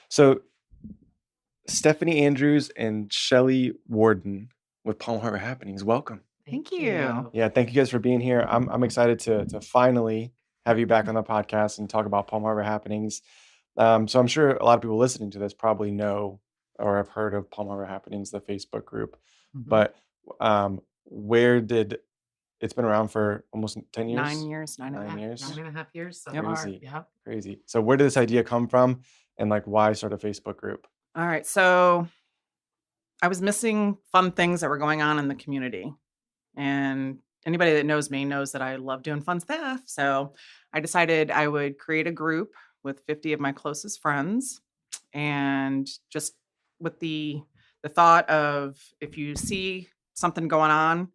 So Stephanie Andrews and Shelley Warden with Palm Harbor Happenings. Welcome. Thank you. Yeah, thank you guys for being here. I'm excited to finally have you back on the podcast and talk about Palm Harbor Happenings. So I'm sure a lot of people listening to this probably know or have heard of Palm Harbor Happenings, the Facebook group. Mhm. But where did it's been around for almost 10 years? 9 years, 9.5 years. 9.5 years so Yep. far. Crazy. Yep. Crazy. So where did this idea come from, and like why start a Facebook group? All right. So I was missing fun things that were going on in the community. And anybody that knows me knows that I love doing fun stuff. So I decided I would create a group with 50 of my closest friends. And just with the thought of, if you see something going on,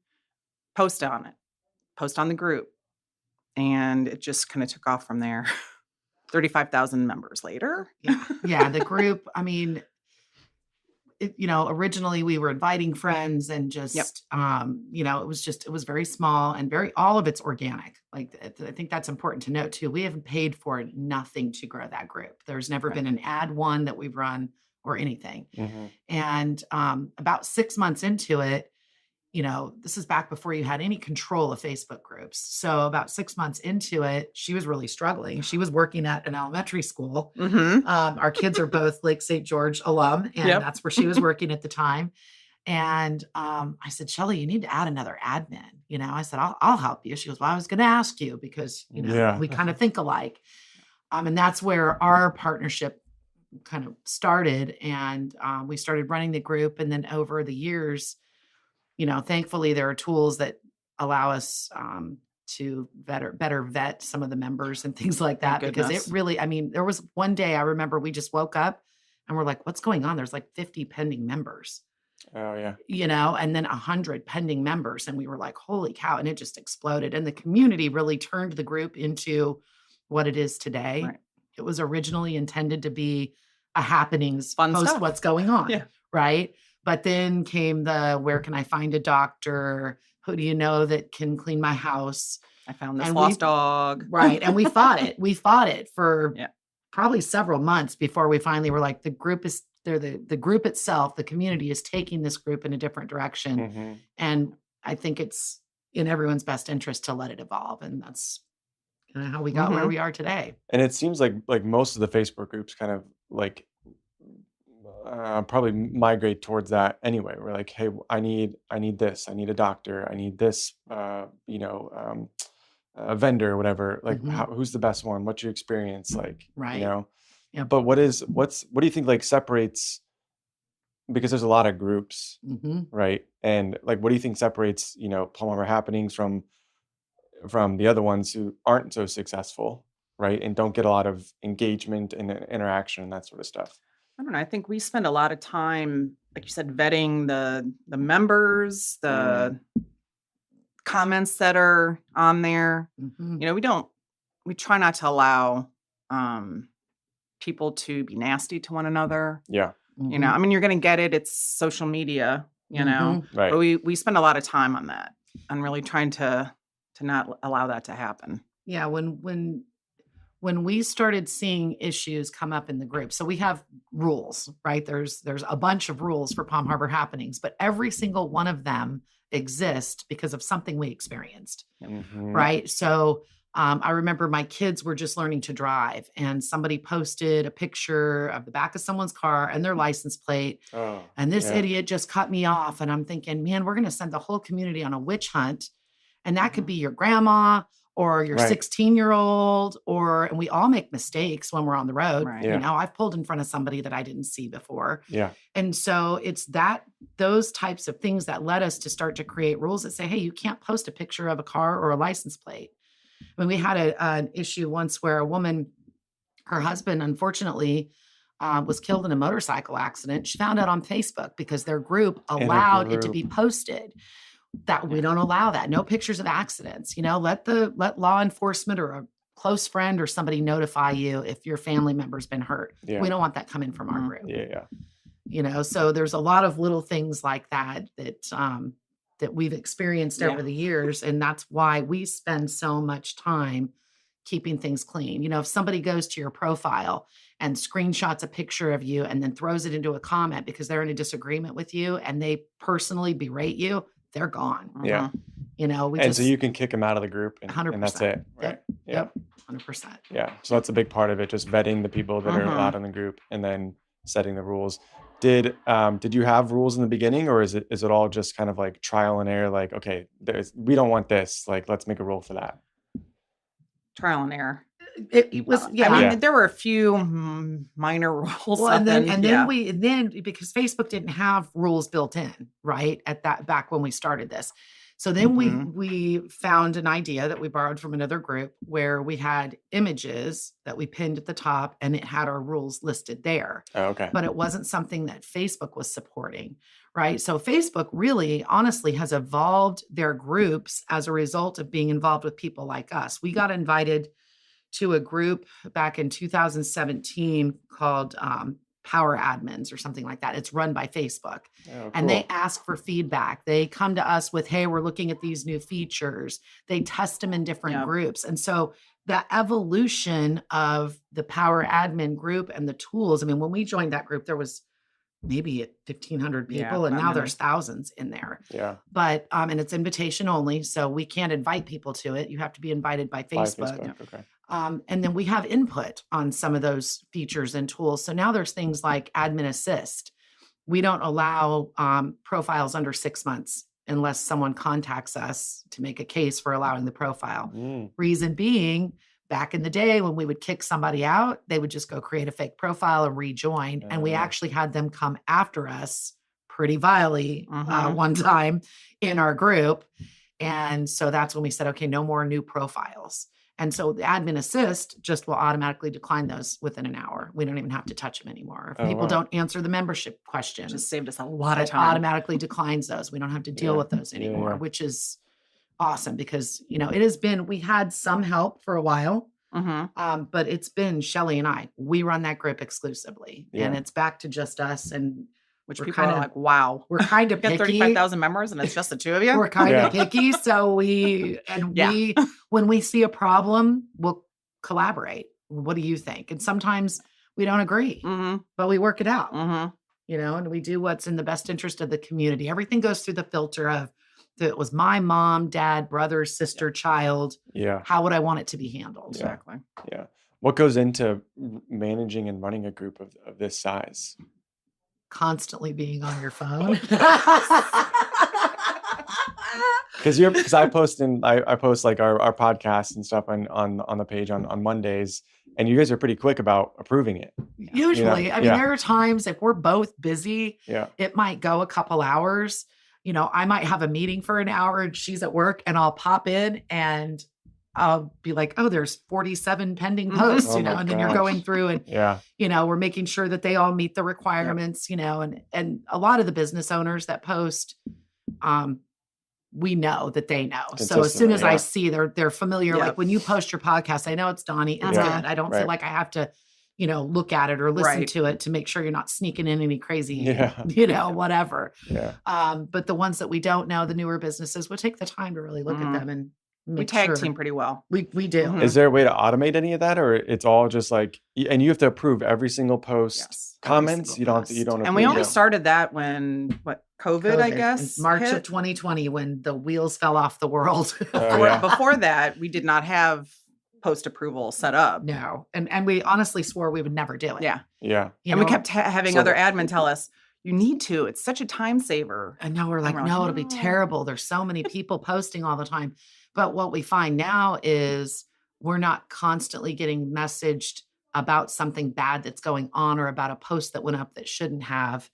post on it, post on the group. And it just kind of took off from there. 35,000 members later. Yeah. The group, I mean, originally we were inviting friends and just, it was very small and all of it's organic. Like, I think that's important to note too. We haven't paid for nothing to grow that group. There's never been an ad one that we've run or anything. Mm-hmm. And about 6 months into it, this is back before you had any control of Facebook groups. So about 6 months into it, she was really struggling. She was working at an elementary school. Mm-hmm. Our kids are both Lake St. George alum, and that's where she was working at the time. And I said, Shelley, you need to add another admin. I said, I'll help you. She goes, well, I was going to ask you because, we kind of think alike. And that's where our partnership kind of started. And we started running the group. And then over the years, thankfully there are tools that allow us to better vet some of the members and things like that, because it really, there was one day I remember we just woke up and we're like, what's going on? There's like 50 pending members. Oh yeah. And then 100 pending members. And we were like, holy cow. And it just exploded. And the community really turned the group into what it is today. Right. It was originally intended to be a happenings Fun post stuff. What's going on. Yeah. Right. But then came where can I find a doctor? Who do you know that can clean my house? I found this lost dog. Right. And we fought it. We fought it for probably several months before we finally were like, the group itself, the community is taking this group in a different direction. Mm-hmm. And I think it's in everyone's best interest to let it evolve. And that's kind of how we got where we are today. And it seems like most of the Facebook groups kind of like probably migrate towards that anyway. We're like, hey, I need this. I need a doctor. I need this, a vendor or whatever. Like, who's the best one? What's your experience like? Right. Yeah. But what do you think like separates? Because there's a lot of groups, right? And like, what do you think separates, Palm Harbor Happenings from the other ones who aren't so successful, right? And don't get a lot of engagement and interaction and that sort of stuff. I don't know. I think we spend a lot of time, like you said, vetting the members, the comments that are on there. We try not to allow people to be nasty to one another. Yeah. You're going to get it. It's social media, Right. But we spend a lot of time on that and really trying to not allow that to happen. Yeah. When we started seeing issues come up in the group, so we have rules, right? There's a bunch of rules for Palm Harbor Happenings, but every single one of them exists because of something we experienced, right? So I remember my kids were just learning to drive, and somebody posted a picture of the back of someone's car and their license plate, and this idiot just cut me off. And I'm thinking, man, we're going to send the whole community on a witch hunt, and that could be your grandma or your 16-year-old, and we all make mistakes when we're on the road. Right. Yeah. I've pulled in front of somebody that I didn't see before. Yeah. And so it's those types of things that led us to start to create rules that say, hey, you can't post a picture of a car or a license plate. When we had an issue once where a woman, her husband, unfortunately, was killed in a motorcycle accident. She found out on Facebook because their group allowed it to be posted. That we don't allow that. No pictures of accidents. Let law enforcement or a close friend or somebody notify you if your family member's been hurt. Yeah. We don't want that coming from our group. Yeah. So there's a lot of little things like that we've experienced over the years, and that's why we spend so much time keeping things clean. If somebody goes to your profile and screenshots a picture of you and then throws it into a comment because they're in a disagreement with you and they personally berate you, they're gone. Yeah. So you can kick them out of the group and 100%. that's it. Right. Yep. 100%. Yeah. So that's a big part of it, just vetting the people that are allowed in the group and then setting the rules. Did you have rules in the beginning, or is it all just kind of like trial and error? Like, okay, we don't want this. Like, let's make a rule for that. Trial and error. It was, I mean, there were a few minor rules. Well, and then because Facebook didn't have rules built in, right? Back when we started this. So then we found an idea that we borrowed from another group where we had images that we pinned at the top and it had our rules listed there. Oh, okay. But it wasn't something that Facebook was supporting, right? So Facebook really, honestly, has evolved their groups as a result of being involved with people like us. We got invited to a group back in 2017 called Power Admins or something like that. It's run by Facebook. Oh, cool. And they ask for feedback. They come to us with, hey, we're looking at these new features. They test them in different groups. And so the evolution of the Power Admin group and the tools, I mean, when we joined that group, there was maybe 1,500 people and now there's thousands in there. Yeah. But, and it's invitation only. So we can't invite people to it. You have to be invited by Facebook. Okay. And then we have input on some of those features and tools. So now there's things like admin assist. We don't allow profiles under 6 months unless someone contacts us to make a case for allowing the profile. Reason being, back in the day when we would kick somebody out, they would just go create a fake profile and rejoin. And we actually had them come after us pretty vilely one time in our group. And so that's when we said, okay, no more new profiles. And so the admin assist just will automatically decline those within an hour. We don't even have to touch them anymore. If people don't answer the membership questions, just saved us a lot of time. It automatically declines those. We don't have to deal with those anymore, which is awesome because, we had some help for a while, but it's been Shelley and I. We run that group exclusively and it's back to just us. And which people are like, wow, we're kind of picky. 35,000 members and it's just the two of you. We're kind of picky. So when we see a problem, we'll collaborate. What do you think? And sometimes we don't agree, but we work it out, and we do what's in the best interest of the community. Everything goes through the filter of, if it was my mom, dad, brother, sister, child, how would I want it to be handled? Exactly. Yeah. What goes into managing and running a group of this size? Constantly being on your phone. Because I post like our podcast and stuff on the page on Mondays, and you guys are pretty quick about approving it. Usually, I mean, there are times if we're both busy, it might go a couple hours. I might have a meeting for an hour and she's at work, and I'll pop in and I'll be like, oh, there's 47 pending posts, and then you're going through and, we're making sure that they all meet the requirements, and a lot of the business owners that post, we know that they know. So as soon as I see they're familiar, like when you post your podcast, I know it's Donnie, it's good. I don't feel like I have to, look at it or listen to it to make sure you're not sneaking in any crazy, whatever. But the ones that we don't know, the newer businesses, we'll take the time to really look at them and we tag team pretty well. We do. Is there a way to automate any of that, or it's all just like, and you have to approve every single post, comments? You don't. And we only started that when COVID, I guess, March of 2020, when the wheels fell off the world. Before that, we did not have post approval set up. No, and we honestly swore we would never do it. Yeah. And we kept having other admin tell us, you need to. It's such a time saver. And now we're like, no, it'll be terrible. There's so many people posting all the time. But what we find now is we're not constantly getting messaged about something bad that's going on or about a post that went up that shouldn't have.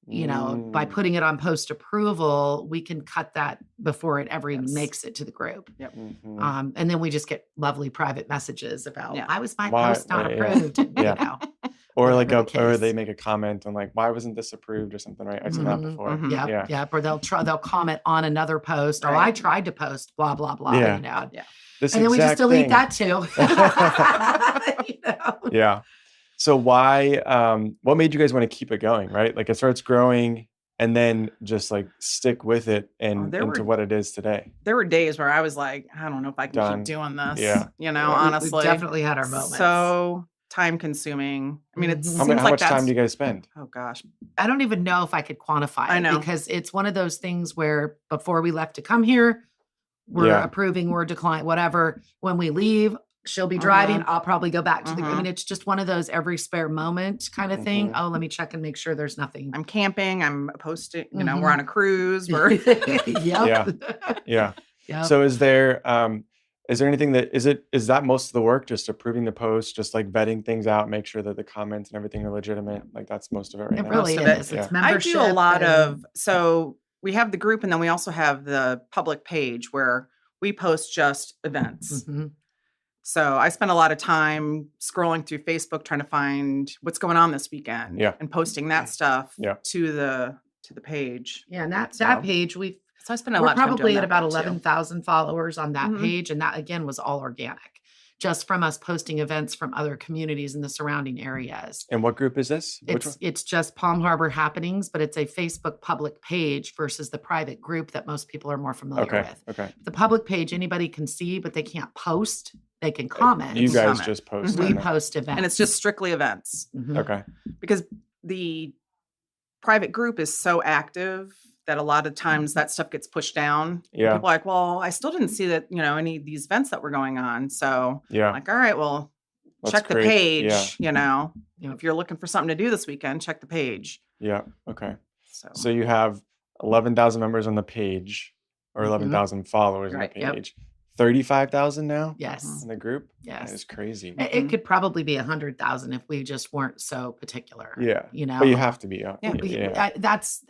By putting it on post approval, we can cut that before it ever makes it to the group. And then we just get lovely private messages about why was my post not approved? Or or they make a comment on like, why wasn't this approved or something, right? I've seen that before. Or they'll comment on another post. Or I tried to post and then we just delete that too. Yeah. So why, what made you guys want to keep it going, right? Like it starts growing, and then just like stick with it and there into were- what it is today. There were days where I was like, I don't know if I can Done. keep doing this. Yeah. You know, Yeah. honestly. We've definitely had our moments. So time consuming. I mean, it Mhm. seems How like much that's, time do you guys spend? oh gosh. I don't even know if I could quantify I it know. because it's one of those things where before we left to come here, we're Yeah. approving, we're declining, whatever. When we leave, she'll be driving. I'll probably go back to I mean, it's just one of those every spare moment kind of thing. Oh, let me check and make sure there's nothing. I'm camping. I'm posting, you know, we're on a cruise. We're Yeah. Yeah. Yep. So is there anything that is that most of the work, just approving the post, just like vetting things out, make sure that the comments and everything are legitimate? Like that's most of it right It now. really Most of it. is. It's Yeah. I membership. do a lot and- of, so we have the group and then we also have the public page where we post just events. Mhm. So I spend a lot of time scrolling through Facebook trying to find what's going on this weekend and posting that stuff to the page. Yeah, and that So- page So I spend a we're lot of time probably doing at that about too. 11,000 followers on that Mhm. page, and that again was all organic, just from us posting events from other communities in the surrounding areas. And what group is this? Which one? It's just Palm Harbor Happenings, but it's a Facebook public page versus the private group that most people are more familiar with. Okay. The public page anybody can see, but they can't post. They can comment. You guys comment. just post. we on that. post events, And it's just strictly events Mhm. Okay. because the private group is so active that a lot of times that stuff gets pushed down. Yeah. People are like, well, I still didn't see that, you know, any of these events that were going on. So Yeah. like, all right, well, Let's check the create- page, yeah. you know, Yep. if you're looking for something to do this weekend, check the page. Yeah. Okay. So, So you have 11,000 members on the page, or Mhm. 11,000 followers Right, on the yep. page. 35,000 now Yes. in the group. Yes. That is crazy. It could probably be 100,000 if we just weren't so particular. Yeah. You know, But you have to be. Yeah.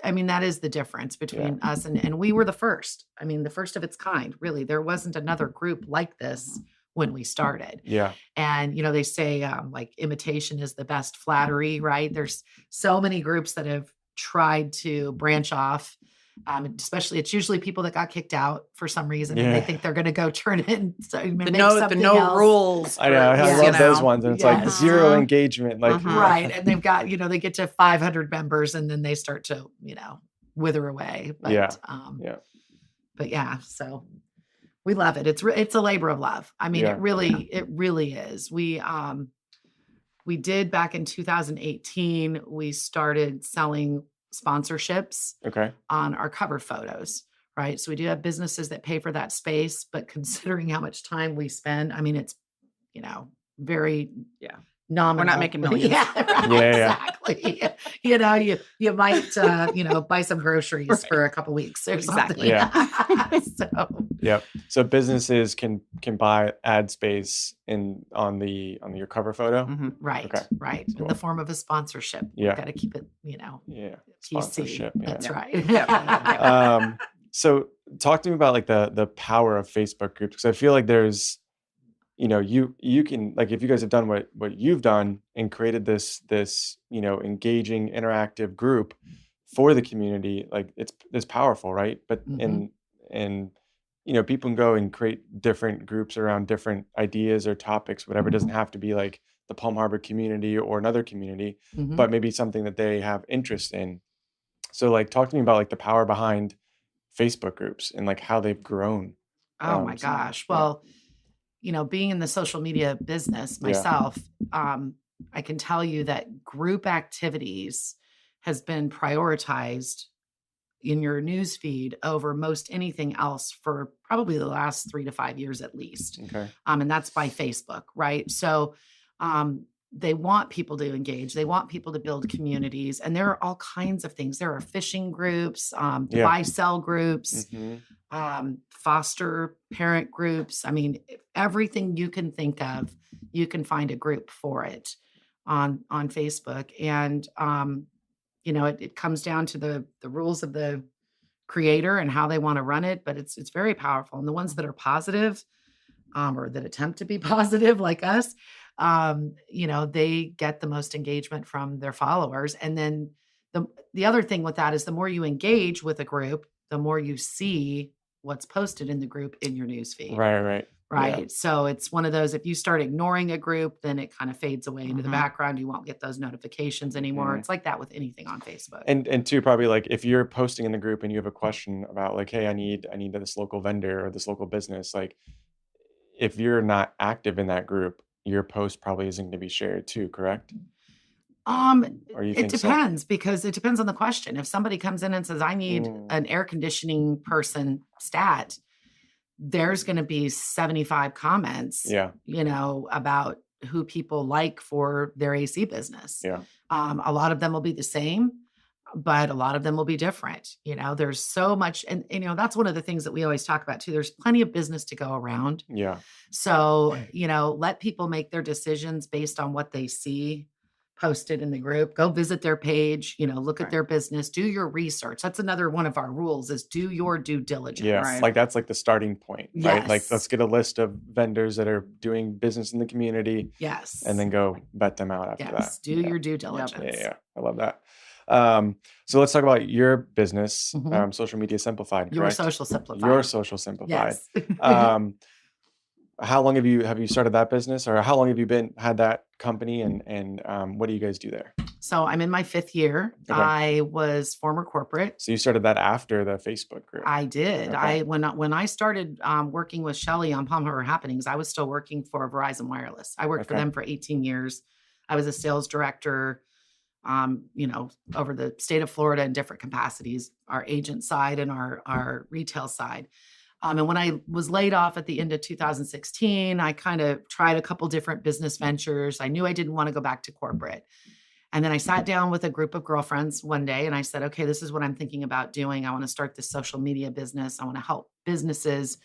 I mean, that is the difference between us and we were the first. I mean, the first of its kind, really. There wasn't another group like this when we started. Yeah. And, you know, they say like imitation is the best flattery, right? There's so many groups that have tried to branch off. Especially, it's usually people that got kicked out for some reason, and they Yeah. think they're going to go turn it in. So the make no something no rules. I know. I Yeah. love those know. ones. And it's like Yes. zero Mhm. engagement. Like, Mhm. Right. And they've got, you know, they get to 500 members and then they start to, you know, wither away. But, Yeah. yeah. But yeah, so we love it. It's a labor of love. I mean, Yeah. it really is. We did back in 2018, we started selling sponsorships Okay. on our cover photos, right? So we do have businesses that pay for that space, but considering how much time we spend, I mean, it's, you know, very nominal. making millions. Yeah, right, Yeah. exactly. You know, you might, you know, buy some groceries for a couple weeks or something. Exactly. So Yep. So businesses can buy ad space on your cover photo. Mhm. right, Okay. right. In Cool. the form of a sponsorship. Yeah. Got to keep it, you know, Yeah. TC. Sponsorship. Yeah. That's right. So talk to me about like the power of Facebook groups, because I feel like there's, you know, you can, like, if you guys have done what you've done and created this you know, engaging interactive group for the community, like it's powerful, right? But Mhm. and you know, people can go and create different groups around different ideas or topics, whatever. It doesn't have to be like the Palm Harbor community or another community, Mhm. but maybe something that they have interest in. So like, talk to me about like the power behind Facebook groups and like how they've grown. Oh my So, gosh. yeah. Well, you know, being in the social media business myself, I can tell you that group activities has been prioritized in your news feed over most anything else for probably the last 3 to 5 years at least. Okay. And that's by Facebook, right? So they want people to engage. They want people to build communities. And there are all kinds of things. There are fishing groups, Yeah. buy-sell groups, Mhm. foster parent groups. I mean, everything you can think of, you can find a group for it on Facebook. And, you know, it comes down to the rules of the creator and how they want to run it, but it's very powerful. And the ones that are positive, or that attempt to be positive like us, you know, they get the most engagement from their followers. And then the other thing with that is the more you engage with a group, the more you see what's posted in the group in your newsfeed. Right. right? So it's one of those, if you start ignoring a group, then it kind of fades away into the background. You won't get those notifications anymore. It's like that with anything on Facebook. And two, probably like if you're posting in the group and you have a question about like, hey, I need this local vendor or this local business, like if you're not active in that group, your post probably isn't going to be shared too, correct? Or you It think so? depends because it depends on the question. If somebody comes in and says, I need an air conditioning person stat, there's going to be 75 comments, Yeah. about who people like for their AC business. Yeah. A lot of them will be the same, but a lot of them will be different. There's so much. And, that's one of the things that we always talk about too. There's plenty of business to go around. Yeah. So, let people make their decisions based on what they see posted in the group. Go visit their page, look at their business, do your research. That's another one of our rules is do your due diligence. Yes. Right. Like that's like the starting point, right? Like Yes. let's get a list of vendors that are doing business in the community Yes. and then go vet them out after that. Yes. Do your due diligence. Yeah. I love that. So let's talk about your business, Mhm. Social Media Simplified, Your correct? social simplified. Your Social Simplified. Yes. How long have you started that business, or how long have you had that company, and what do you guys do there? So I'm in my 5th year. Okay. I was former corporate. So you started that after the Facebook group. I did. Okay. When I started working with SHELLEY on Palm Harbor Happenings, I was still working for Verizon Wireless. I worked for Okay. them for 18 years. I was a sales director, over the state of Florida in different capacities, our agent side and our retail side. And when I was laid off at the end of 2016, I kind of tried a couple different business ventures. I knew I didn't want to go back to corporate. And then I sat down with a group of girlfriends one day and I said, okay, this is what I'm thinking about doing. I want to start this social media business. I want to help businesses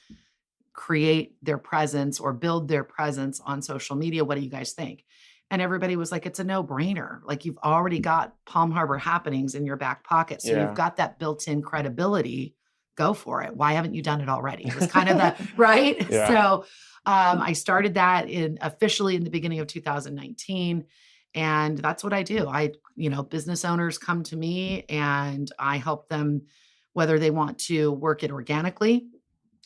create their presence or build their presence on social media. What do you guys think? And everybody was like, it's a no-brainer. Like you've already got Palm Harbor Happenings in your back pocket. So you've got that built-in credibility. Go for it. Why haven't you done it already? It was kind of the, right? Yeah. So I started that officially in the beginning of 2019. And that's what I do. Business owners come to me and I help them whether they want to work it organically.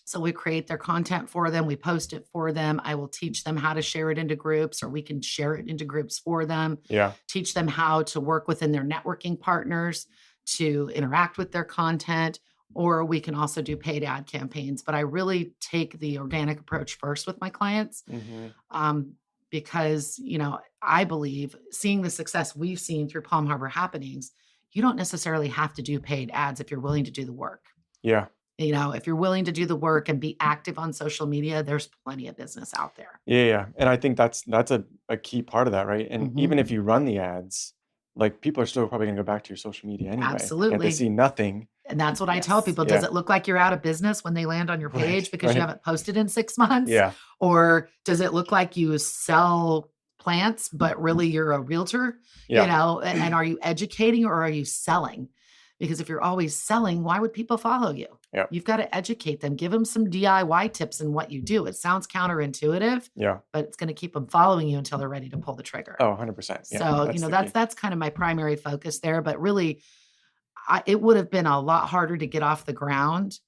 So we create their content for them. We post it for them. I will teach them how to share it into groups, or we can share it into groups for them. Yeah. Teach them how to work within their networking partners to interact with their content, or we can also do paid ad campaigns. But I really take the organic approach first with my clients. Because, I believe seeing the success we've seen through Palm Harbor Happenings, you don't necessarily have to do paid ads if you're willing to do the work. Yeah. If you're willing to do the work and be active on social media, there's plenty of business out there. Yeah. And I think that's a key part of that, right? And even if you run the ads, like people are still probably going to go back to your social media anyway. Absolutely. If they see nothing. And that's what I tell people. Does it look like you're out of business when they land on your page because you haven't posted in 6 months? Yeah. Or does it look like you sell plants, but really you're a realtor? Yeah. And are you educating or are you selling? Because if you're always selling, why would people follow you? Yeah. You've got to educate them, give them some DIY tips in what you do. It sounds counterintuitive, but it's going to keep them following you until they're ready to pull the trigger. Oh, 100%. Yeah, So, that's kind of my primary focus there. But really, it would have been a lot harder to get off the ground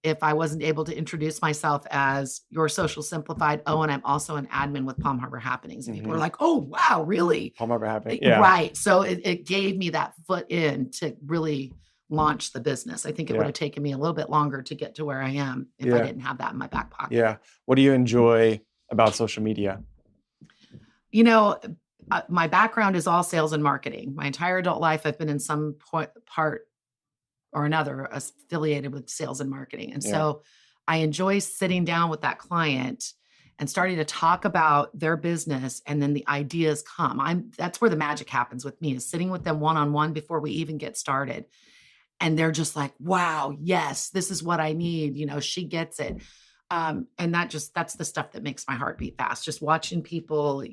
if I wasn't able to introduce myself as your social simplified. Oh, and I'm also an admin with Palm Harbor Happenings. And people are like, oh, wow, really? Palm Harbor Happening. Yeah. Right. So it gave me that foot in to really launch the business. I think it would have taken me a little bit longer to get to where I am if I didn't have that in my back pocket. Yeah. What do you enjoy about social media? My background is all sales and marketing. My entire adult life, I've been in some part or another affiliated with sales and marketing. And so I enjoy sitting down with that client and starting to talk about their business, and then the ideas come. That's where the magic happens with me, is sitting with them one-on-one before we even get started. And they're just like, wow, yes, this is what I need. She gets it. And that's the stuff that makes my heart beat fast. Just watching people,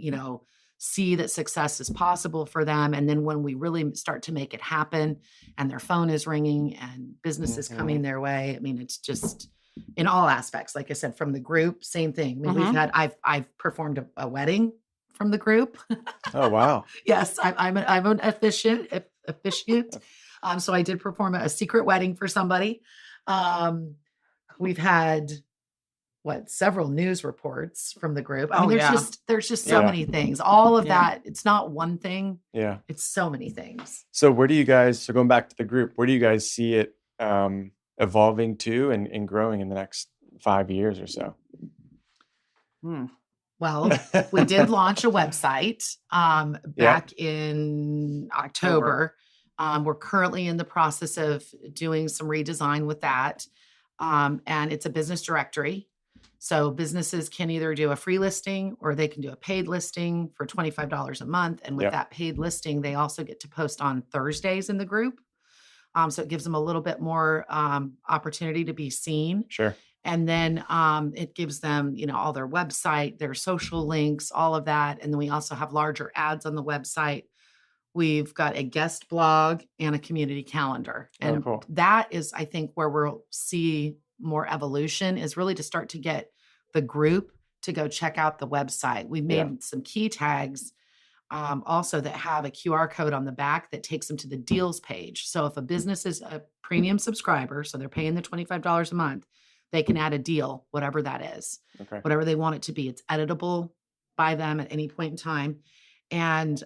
see that success is possible for them. And then when we really start to make it happen and their phone is ringing and business is coming their way, it's just in all aspects. Like I said, from the group, same thing. I've performed a wedding from the group. Oh, wow. Yes, I'm an officiant. So I did perform a secret wedding for somebody. We've had several news reports from the group. I mean, there's just so Yeah. many things. All of Yeah. that. It's not one thing. Yeah. It's so many things. So going back to the group, where do you guys see it evolving to and growing in the next 5 years or so? Well, we did launch a website back in October. We're currently in the process of doing some redesign with that. And it's a business directory. So businesses can either do a free listing or they can do a paid listing for $25 a month. And with that paid listing, they also get to post on Thursdays in the group. So it gives them a little bit more opportunity to be seen. Sure. And then it gives them, all their website, their social links, all of that. And then we also have larger ads on the website. We've got a guest blog and a community calendar. And cool. That is, I think, where we'll see more evolution is really to start to get the group to go check out the website. We've made some key tags also that have a QR code on the back that takes them to the deals page. So if a business is a premium subscriber, so they're paying the $25 a month, they can add a deal, whatever that is, whatever they want it to be. It's editable by them at any point in time. And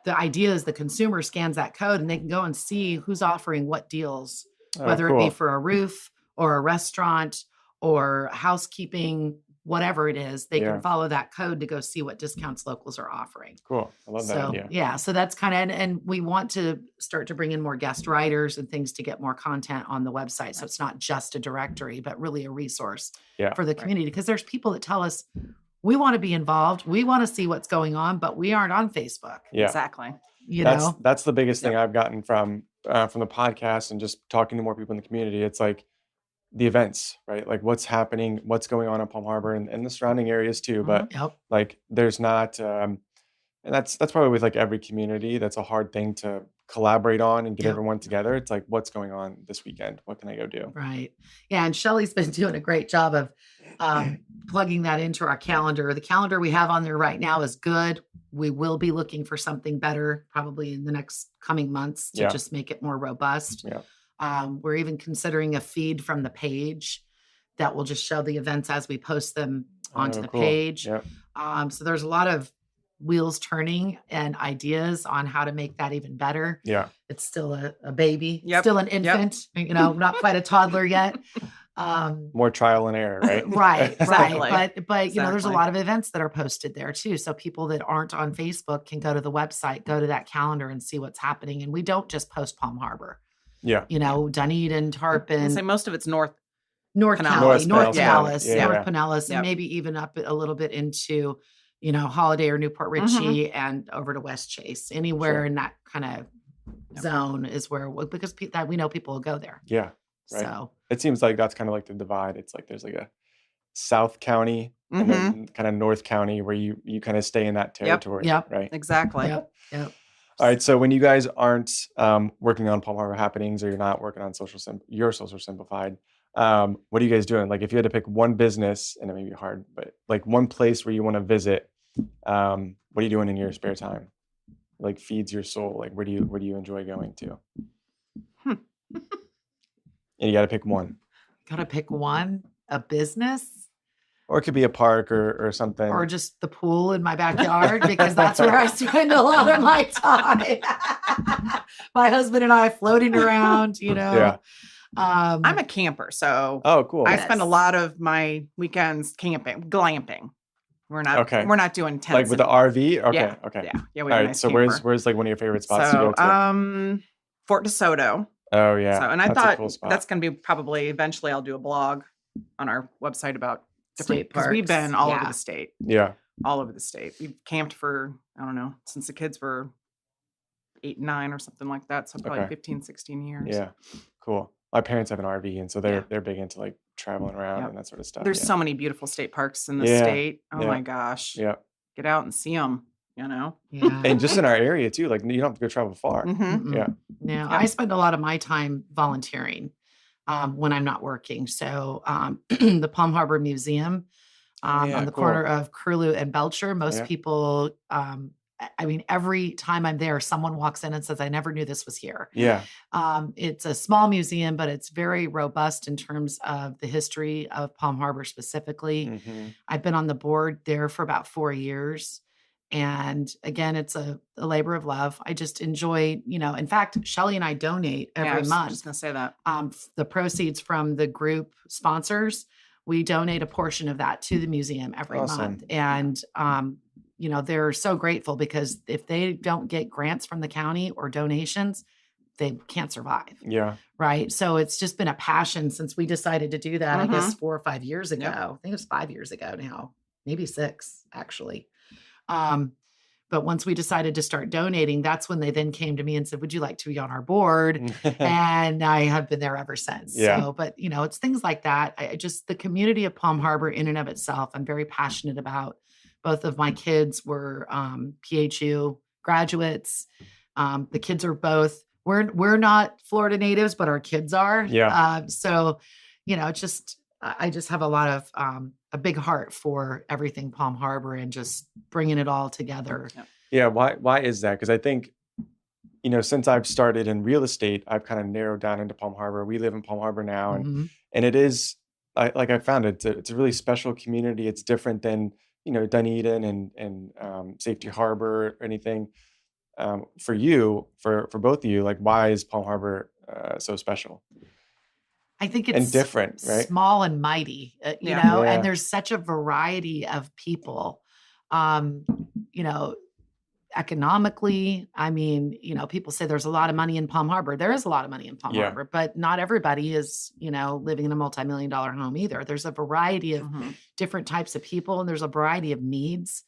the idea is the consumer scans that code and they can go and see who's offering what deals, whether it be for a roof or a restaurant or housekeeping, whatever it is, they can follow that code to go see what discounts locals are offering. Cool. I love that idea. Yeah. So that's kind of, and we want to start to bring in more guest writers and things to get more content on the website. So it's not just a directory, but really a resource for the community. Because there's people that tell us, we want to be involved. We want to see what's going on, but we aren't on Facebook. Yeah. Exactly. That's the biggest thing I've gotten from the podcast and just talking to more people in the community. It's like the events, right? Like what's happening, what's going on in Palm Harbor and the surrounding areas too. But like there's not, and that's probably with like every community. That's a hard thing to collaborate on and get everyone together. It's like, what's going on this weekend? What can I go do? Right. Yeah. And Shelley's been doing a great job of plugging that into our calendar. The calendar we have on there right now is good. We will be looking for something better probably in the next coming months to just make it more robust. Yeah. We're even considering a feed from the page that will just show the events as we post them onto the page. Yep. So there's a lot of wheels turning and ideas on how to make that even better. Yeah. It's still a baby, still an infant, not quite a toddler yet. More trial and error, right? Right. Exactly. But there's a lot of events that are posted there too. So people that aren't on Facebook can go to the website, go to that calendar and see what's happening. And we don't just post Palm Harbor. Yeah. Dunedin, Tarpon. I say most of it's North North Pinellas. Pinellas, and maybe even up a little bit into, Holiday or Newport Richey and over to West Chase. Anywhere in that kind of zone is where, because we know people will go there. Yeah. Right. So it seems like that's kind of like the divide. It's like there's like a South County and then kind of North County where you kind of stay in that territory. Yep. Right. Exactly. Yep. All right. So when you guys aren't working on Palm Harbor Happenings or you're not working on your Social Simplified, what are you guys doing? Like if you had to pick one business, and it may be hard, but like one place where you want to visit, what are you doing in your spare time? Like feeds your soul. Like where do you enjoy going to? And you got to pick one. Gotta pick one, a business. Or it could be a park or something. Or just the pool in my backyard, because that's where I spend a lot of my time. My husband and I floating around, Yeah. I'm a camper, so Oh, cool. I spend a lot of my weekends glamping. We're not doing tents. Like with the RV? Okay. Yeah. Okay. Yeah. All right. So where's like one of your favorite spots to go to? Fort DeSoto. Oh yeah. So, and I That's a thought cool spot. that's going to be probably eventually I'll do a blog on our website about different, because we've parks. been all over the state. Yeah. All over the state. We've camped for, I don't know, since the kids were 8 and 9 or something like that. So probably 15, 16 years. Yeah. Cool. My parents have an RV, and so they're big into like traveling around and that sort of stuff. There's so many beautiful state parks in the state. Oh my gosh. Yeah. Get out and see them, Yeah. And just in our area too. Like you don't have to go travel far. Mm-hmm. Yeah. No, I spend a lot of my time volunteering when I'm not working. So the Palm Harbor Museum on the corner of Curlew and Belcher, most people I mean, every time I'm there, someone walks in and says, I never knew this was here. Yeah. It's a small museum, but it's very robust in terms of the history of Palm Harbor specifically. Mm-hmm. I've been on the board there for about 4 years. And again, it's a labor of love. I just enjoy, in fact, Shelley and I donate every I was month. just going to say that. The proceeds from the group sponsors, we donate a portion of that to the museum every month. And, they're so grateful because if they don't get grants from the county or donations, they can't survive. Yeah. Right. So it's just been a passion since we decided to do that, I guess 4 or 5 years ago. Yep. I think it was 5 years ago now, maybe 6 actually. But once we decided to start donating, that's when they then came to me and said, would you like to be on our board? And I have been there ever since. Yeah. So, but it's things like that. The community of Palm Harbor in and of itself, I'm very passionate about. Both of my kids were PHU graduates. The kids are both, we're not Florida natives, but our kids are. Yeah. So, I just have a lot of, a big heart for everything Palm Harbor and just bringing it all together. Yeah. Why is that? Because I think, since I've started in real estate, I've kind of narrowed down into Palm Harbor. We live in Palm Harbor now. And it is, I found it's a really special community. It's different than, Dunedin and Safety Harbor or anything. For you, for both of you, like, why is Palm Harbor so special? I think it's and different, right? Small and mighty, and there's such a variety of people, economically. I mean, people say there's a lot of money in Palm Harbor. There is a lot of money in Palm Harbor, but not everybody is, living in a multi-million-dollar home either. There's a variety of different types of people, and there's a variety of needs.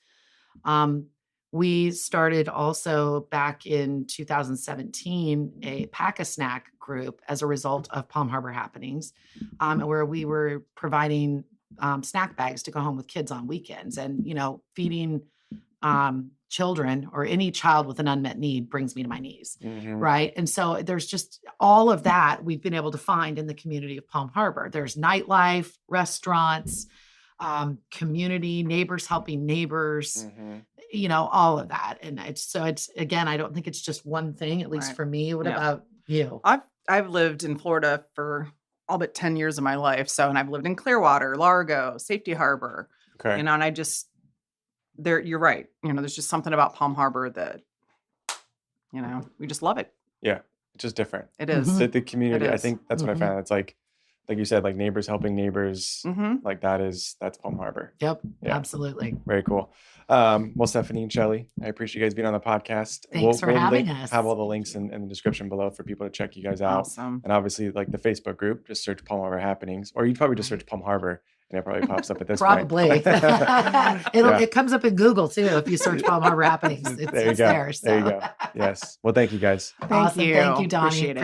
We started also back in 2017 a Pack-a-Snack group as a result of Palm Harbor happenings, where we were providing snack bags to go home with kids on weekends, and feeding children or any child with an unmet need brings me to my knees, right? And so there's just all of that we've been able to find in the community of Palm Harbor. There's nightlife, restaurants, community, neighbors helping neighbors, all of that. And it's again, I don't think it's just one thing, at least for me. What about you? I've lived in Florida for all but 10 years of my life. So, and I've lived in Clearwater, Largo, Safety Harbor, and I just, you're right. There's just something about Palm Harbor that, we just love it. Yeah. It's just different. It is. The community, I think that's what I found. It's like you said, like neighbors helping neighbors, like that's Palm Harbor. Yep. Yeah. Absolutely. Very cool. Well, Stephanie and Shelley, I appreciate you guys being on the podcast. Thanks for having us. Have all the links in the description below for people to check you guys out. Awesome. And obviously, like the Facebook group, just search Palm Harbor Happenings, or you'd probably just search Palm Harbor, and it probably pops up at this probably. point. It comes up in Google too if you search Palm Harbor Happenings. It's there you go. there. So. There you go. Yes. Well, thank you guys. Awesome. Thank you, Donnie. Appreciate it.